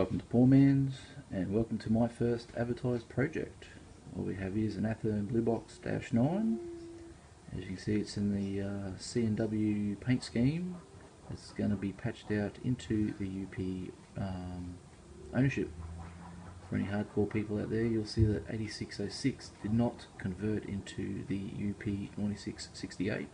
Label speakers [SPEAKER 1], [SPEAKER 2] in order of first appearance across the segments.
[SPEAKER 1] Welcome to Poor Man's, and welcome to my first advertised project. What we have here is an Athern Bluebox Dash 9. As you can see, it's in the C&W paint scheme. It's going to be patched out into the UP ownership. For any hardcore people out there, you'll see that 8606 did not convert into the UP9668.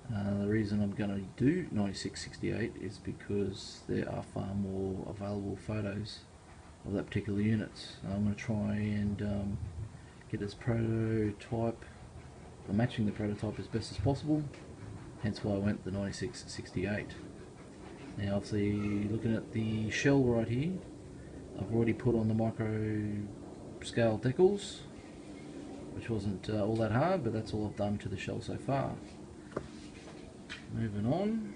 [SPEAKER 1] The reason I'm going to do 9668 is because there are far more available photos of that particular unit. So I'm going to try and get this prototype, or matching the prototype as best as possible, hence why I went the 9668. Now obviously, looking at the shell right here, I've already put on the micro scale decals, which wasn't all that hard, but that's all I've done to the shell so far. Moving on,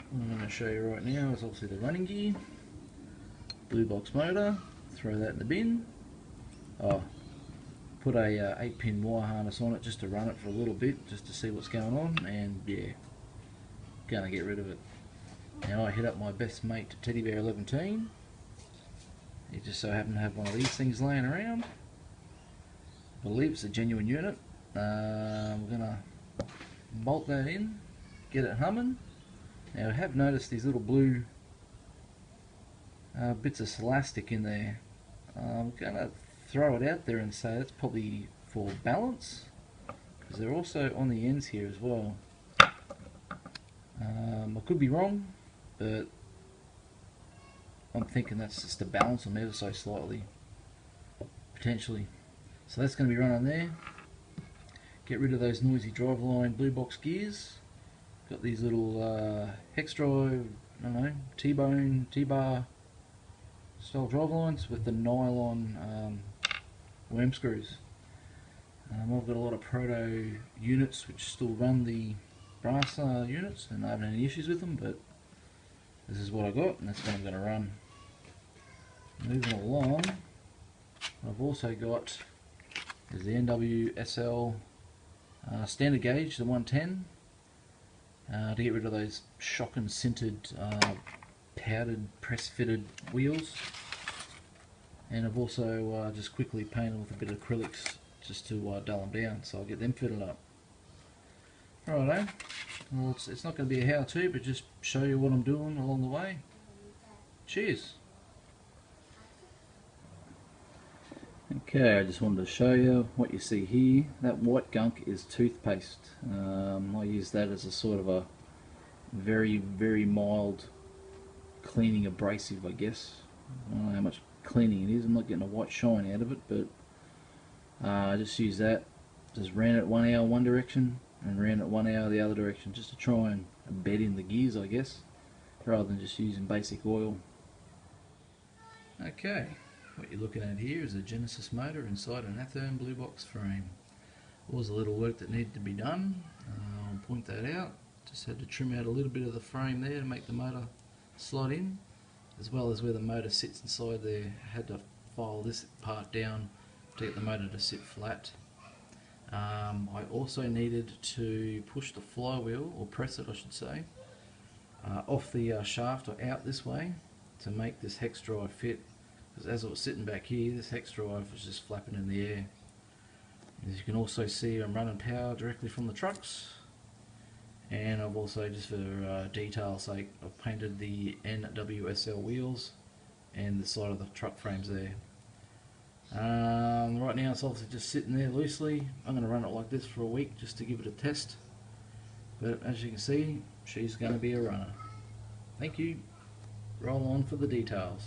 [SPEAKER 1] what I'm going to show you right now is obviously the running gear, blue box motor, throw that in the bin. Put a 8-pin wire harness on it just to run it for a little bit, just to see what's going on, and yeah, gonna get rid of it. Now I hit up my best mate Teddy Bear 11. He just so happened to have one of these things laying around. I believe it's a genuine unit. We're gonna bolt that in, get it humming. Now I have noticed these little blue bits of elastic in there. I'm gonna throw it out there and say that's probably for balance, because they're also on the ends here as well. I could be wrong, but I'm thinking that's just to balance them ever so slightly, potentially. So that's going to be run on there. Get rid of those noisy driveline blue box gears. Got these little hex drive, I don't know, T-bone, T-bar style drivelines with the nylon worm screws. I've got a lot of proto units which still run the brass units, and I haven't had any issues with them, but this is what I got, and that's what I'm going to run. Moving along, I've also got is the NWSL standard gauge, the 110, to get rid of those shocking sintered powdered press fitted wheels, and I've also just quickly painted with a bit of acrylics just to dull them down, so I'll get them fitted up. Righto, well it's not going to be a how-to, but just show you what I'm doing along the way. Cheers! Okay, I just wanted to show you what you see here. That white gunk is toothpaste. I use that as a sort of a very, very mild cleaning abrasive, I guess. I don't know how much cleaning it is. I'm not getting a white shine out of it, but I just use that. Just ran it 1 hour one direction and ran it 1 hour the other direction, just to try and bed in the gears, I guess, rather than just using basic oil. Okay. What you're looking at here is a Genesis motor inside an Athern Bluebox frame. There was a little work that needed to be done. I'll point that out. Just had to trim out a little bit of the frame there to make the motor slot in, as well as where the motor sits inside there. Had to file this part down to get the motor to sit flat. I also needed to push the flywheel, or press it I should say, off the shaft or out this way to make this hex drive fit. Because as I was sitting back here, this hex drive was just flapping in the air. As you can also see, I'm running power directly from the trucks, and I've also, just for detail's sake, I've painted the NWSL wheels and the side of the truck frames there. Right now it's obviously just sitting there loosely. I'm going to run it like this for a week just to give it a test, but as you can see, she's going to be a runner. Thank you. Roll on for the details.